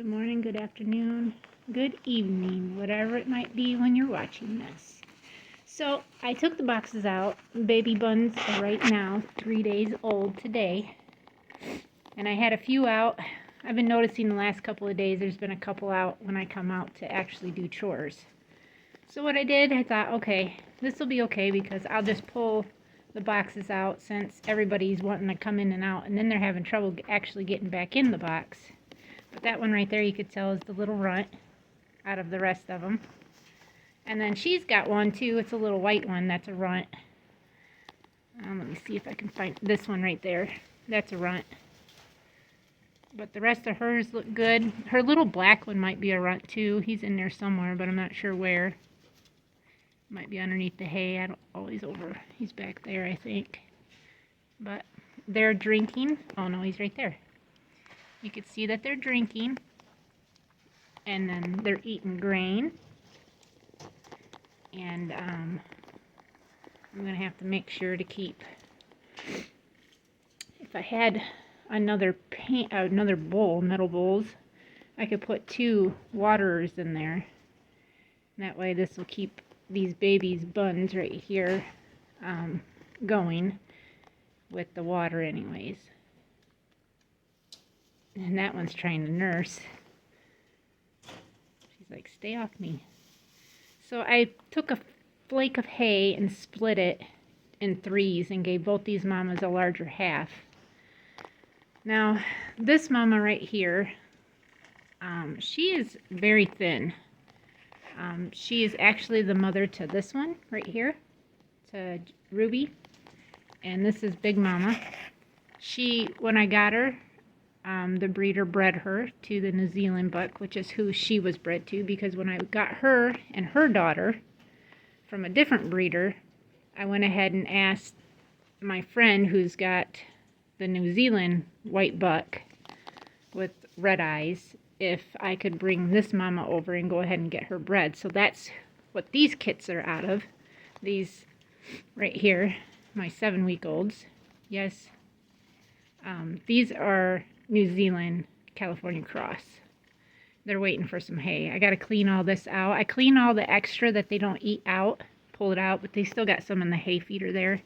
good morning, good afternoon, good evening, whatever it might be when you're watching this. So I took the boxes out. Baby buns are right now 3 days old today. And I had a few out. I've been noticing the last couple of days there's been a couple out when I come out to actually do chores. So what I did, I thought, okay, this will be okay because I'll just pull the boxes out since everybody's wanting to come in and out, and then they're having trouble actually getting back in the box. But that one right there you could tell is the little runt out of the rest of them. And then she's got one too. It's a little white one. That's a runt. Let me see if I can find this one right there. That's a runt. But the rest of hers look good. Her little black one might be a runt too. He's in there somewhere, but I'm not sure where. Might be underneath the hay. I don't always over. He's back there, I think. But they're drinking. Oh no, he's right there. You can see that they're drinking. And then they're eating grain. And I'm going to have to make sure to keep, if I had another bowl, metal bowls, I could put 2 waterers in there. And that way this will keep these babies' buns right here going with the water anyways. And that one's trying to nurse. She's like, stay off me. So I took a flake of hay and split it in 3s and gave both these mamas a larger half. Now, this mama right here, she is very thin. She is actually the mother to this one right here, to Ruby. And this is Big Mama. When I got her, the breeder bred her to the New Zealand buck, which is who she was bred to, because when I got her and her daughter from a different breeder, I went ahead and asked my friend who's got the New Zealand white buck with red eyes if I could bring this mama over and go ahead and get her bred. So that's what these kits are out of. These right here, my 7-week-olds. Yes. These are New Zealand California cross. They're waiting for some hay. I got to clean all this out. I clean all the extra that they don't eat out, pull it out, but they still got some in the hay feeder there.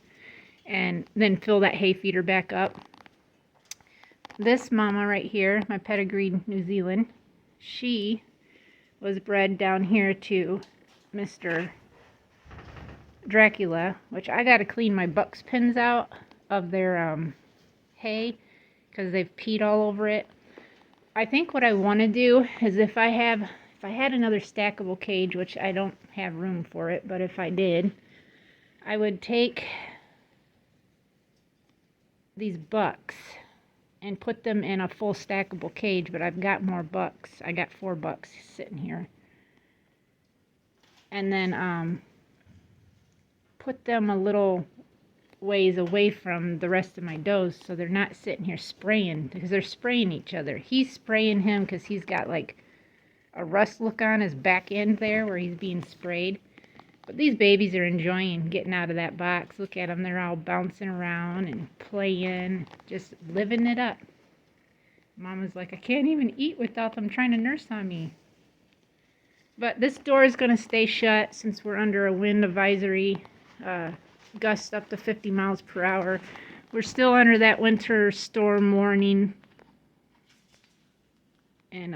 And then fill that hay feeder back up. This mama right here, my pedigreed New Zealand, she was bred down here to Mr. Dracula, which I got to clean my buck's pins out of their hay because they've peed all over it. I think what I want to do is if I had another stackable cage, which I don't have room for it, but if I did, I would take these bucks and put them in a full stackable cage, but I've got more bucks. I got 4 bucks sitting here. And then put them a little ways away from the rest of my does so they're not sitting here spraying, because they're spraying each other. He's spraying him because he's got like a rust look on his back end there where he's being sprayed. But these babies are enjoying getting out of that box. Look at them. They're all bouncing around and playing, just living it up. Mama's like, I can't even eat without them trying to nurse on me. But this door is going to stay shut since we're under a wind advisory, gust up to 50 miles per hour. We're still under that winter storm warning. And,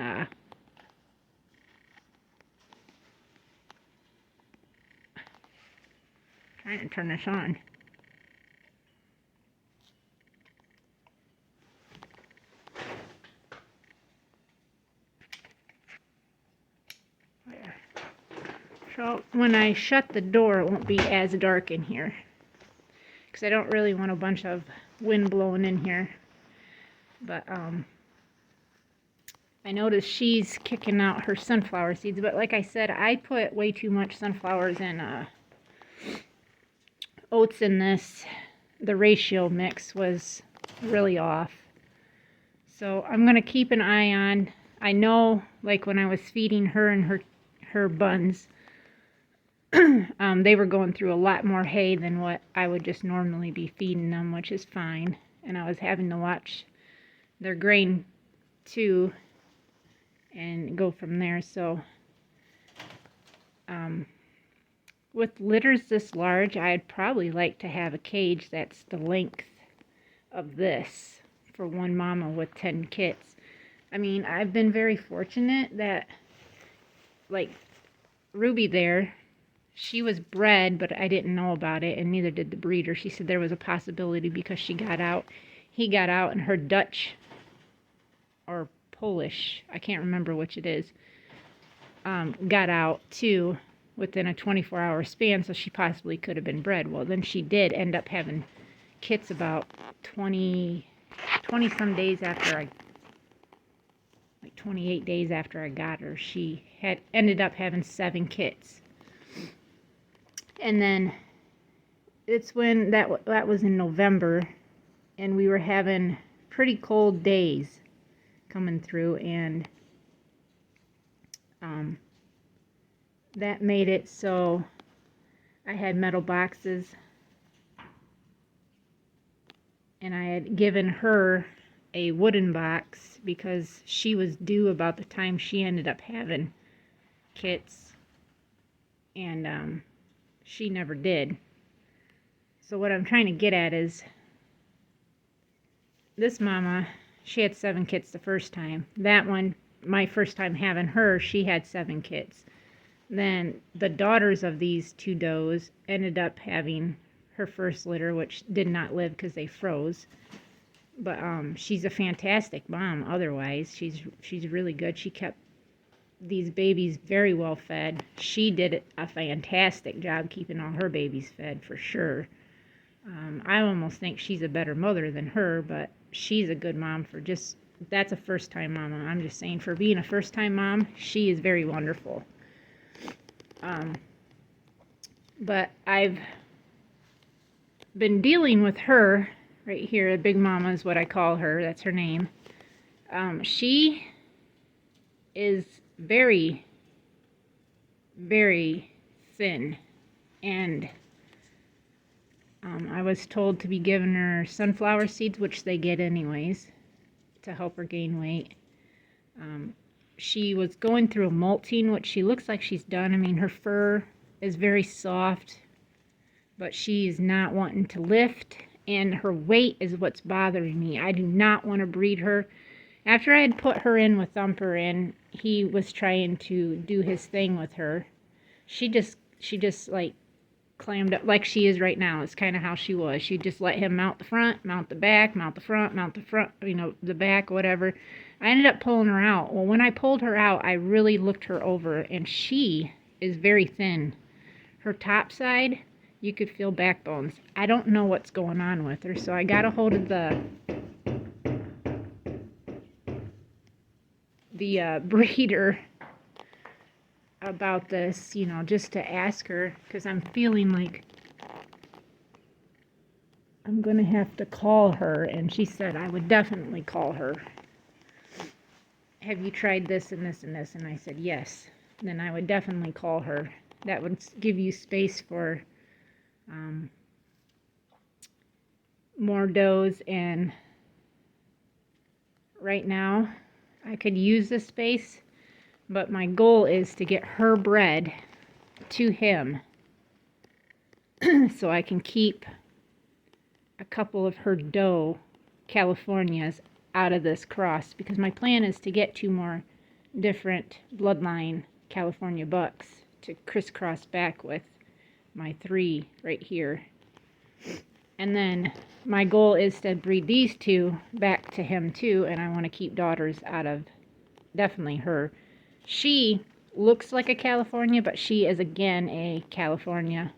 trying to turn this on. There. So when I shut the door, it won't be as dark in here, because I don't really want a bunch of wind blowing in here. But I noticed she's kicking out her sunflower seeds. But like I said, I put way too much sunflowers and oats in this. The ratio mix was really off. So I'm going to keep an eye on. I know, like when I was feeding her and her buns, they were going through a lot more hay than what I would just normally be feeding them, which is fine. And I was having to watch their grain too, and go from there. So with litters this large, I'd probably like to have a cage that's the length of this for one mama with 10 kits. I mean, I've been very fortunate that, like, Ruby there, she was bred, but I didn't know about it, and neither did the breeder. She said there was a possibility because she got out. He got out, and her Dutch or Polish, I can't remember which it is, got out too within a 24-hour span, so she possibly could have been bred. Well, then she did end up having kits about 20 some days after like 28 days after I got her. She had ended up having 7 kits. And then it's when that was in November, and we were having pretty cold days coming through, and that made it so I had metal boxes, and I had given her a wooden box because she was due about the time she ended up having kits, and she never did. So what I'm trying to get at is, this mama, she had 7 kits the first time. That one, my first time having her, she had 7 kits. Then the daughters of these 2 does ended up having her first litter, which did not live because they froze. But she's a fantastic mom otherwise. She's really good. She kept these babies very well fed. She did a fantastic job keeping all her babies fed, for sure. I almost think she's a better mother than her, but she's a good mom for just, that's a first-time mama. I'm just saying, for being a first-time mom, she is very wonderful. But I've been dealing with her right here. Big Mama is what I call her. That's her name. She is very, very thin, and I was told to be giving her sunflower seeds, which they get anyways, to help her gain weight. She was going through a molting, which she looks like she's done. I mean, her fur is very soft, but she's not wanting to lift, and her weight is what's bothering me. I do not want to breed her. After I had put her in with Thumper, and he was trying to do his thing with her, she just like clammed up like she is right now. It's kind of how she was. She just let him mount the front, mount the back, mount the front, mount the front, the back, whatever. I ended up pulling her out. Well, when I pulled her out, I really looked her over, and she is very thin. Her top side, you could feel backbones. I don't know what's going on with her, so I got a hold of the breeder about this, just to ask her, because I'm feeling like I'm going to have to call her, and she said I would definitely call her. Have you tried this and this and this? And I said yes. Then I would definitely call her. That would give you space for more does, and right now I could use this space, but my goal is to get her bred to him so I can keep a couple of her doe Californias out of this cross, because my plan is to get 2 more different bloodline California bucks to crisscross back with my 3 right here. And then my goal is to breed these 2 back to him too, and I want to keep daughters out of definitely her. She looks like a California, but she is again a California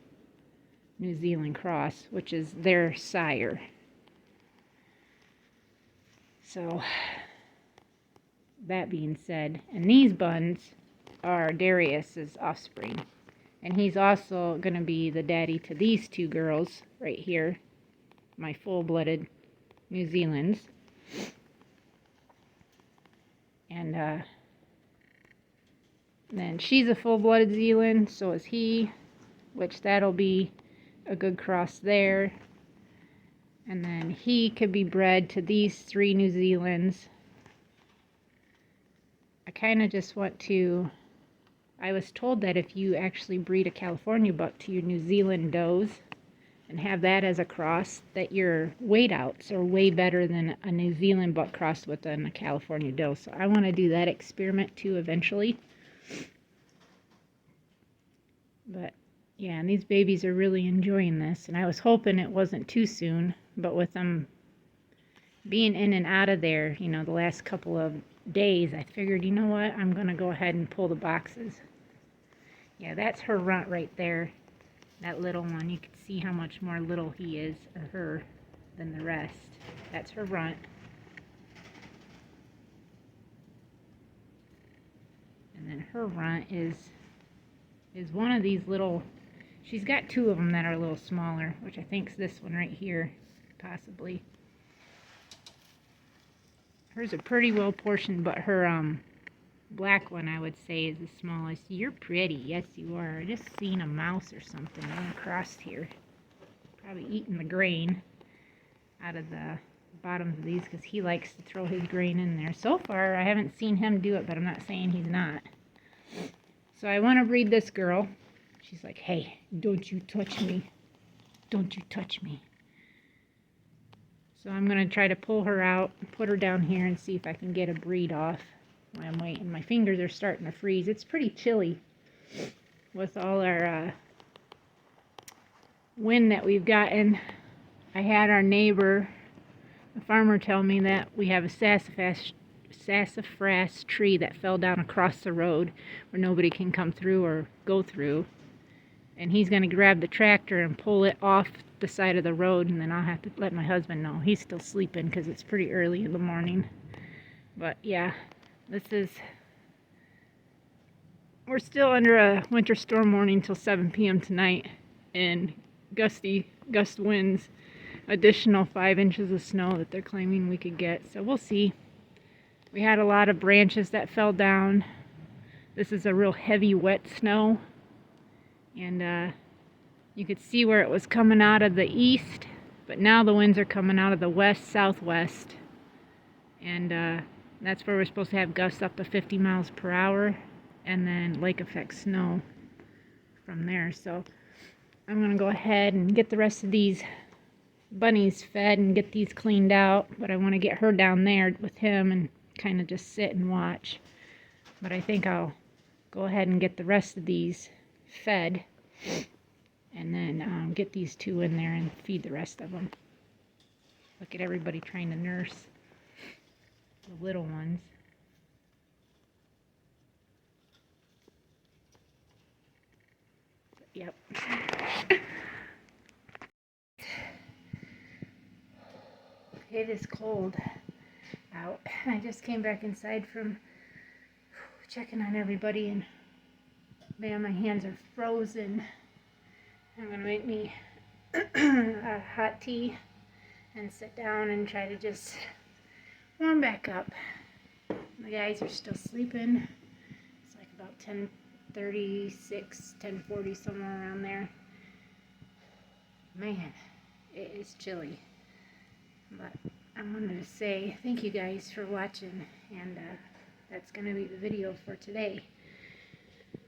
New Zealand cross, which is their sire. So that being said, and these buns are Darius's offspring, and he's also going to be the daddy to these 2 girls right here, my full-blooded New Zealands. And then she's a full-blooded Zealand, so is he, which that'll be a good cross there. And then he could be bred to these 3 New Zealands. I kind of just want to, I was told that if you actually breed a California buck to your New Zealand does and have that as a cross, that your weight outs are way better than a New Zealand buck crossed with a California doe. So I want to do that experiment too eventually. But yeah, and these babies are really enjoying this, and I was hoping it wasn't too soon, but with them being in and out of there, you know, the last couple of days, I figured, you know what, I'm going to go ahead and pull the boxes. Yeah, that's her runt right there, that little one. You can see how much more little he is, or her, than the rest. That's her runt. And then her runt is one of these little, she's got two of them that are a little smaller, which I think is this one right here, possibly. Hers are pretty well portioned, but her black one, I would say, is the smallest. You're pretty. Yes, you are. I just seen a mouse or something going across here. Probably eating the grain out of the bottoms of these because he likes to throw his grain in there. So far, I haven't seen him do it, but I'm not saying he's not. So I want to breed this girl. She's like, hey, don't you touch me. Don't you touch me. So I'm going to try to pull her out, put her down here, and see if I can get a breed off while I'm waiting. My fingers are starting to freeze. It's pretty chilly with all our wind that we've gotten. I had our neighbor, the farmer, tell me that we have a sassafras tree that fell down across the road where nobody can come through or go through. And he's going to grab the tractor and pull it off the side of the road, and then I'll have to let my husband know. He's still sleeping because it's pretty early in the morning. But yeah, we're still under a winter storm warning till 7 p.m. tonight, and gust winds, additional 5 inches of snow that they're claiming we could get. So we'll see. We had a lot of branches that fell down. This is a real heavy, wet snow. And you could see where it was coming out of the east, but now the winds are coming out of the west, southwest. And that's where we're supposed to have gusts up to 50 miles per hour, and then lake effect snow from there. So I'm going to go ahead and get the rest of these bunnies fed and get these cleaned out, but I want to get her down there with him and kind of just sit and watch. But I think I'll go ahead and get the rest of these fed, and then get these two in there and feed the rest of them. Look at everybody trying to nurse the little ones. Yep. It is cold out. I just came back inside from checking on everybody, and man, my hands are frozen. I'm going to make me a hot tea and sit down and try to just warm back up. The guys are still sleeping. It's like about 10:36, 10:40, somewhere around there. Man, it is chilly. But I wanted to say thank you guys for watching, and that's going to be the video for today.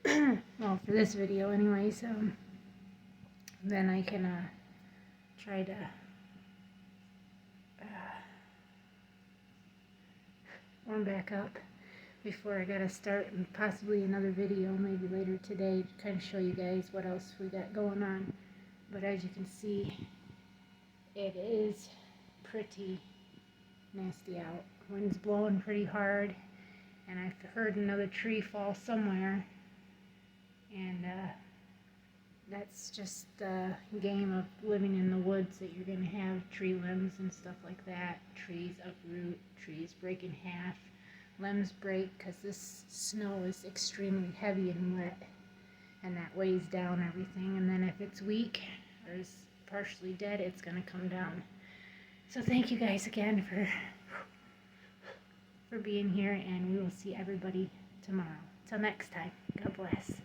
Well, for this video anyways. Then I can try to warm back up before I gotta start possibly another video maybe later today to kind of show you guys what else we got going on. But as you can see, it is pretty nasty out. Wind's blowing pretty hard, and I've heard another tree fall somewhere. And that's just the game of living in the woods, that you're going to have tree limbs and stuff like that. Trees uproot, trees break in half, limbs break because this snow is extremely heavy and wet, and that weighs down everything. And then if it's weak or is partially dead, it's going to come down. So thank you guys again for being here, and we will see everybody tomorrow. Till next time, God bless.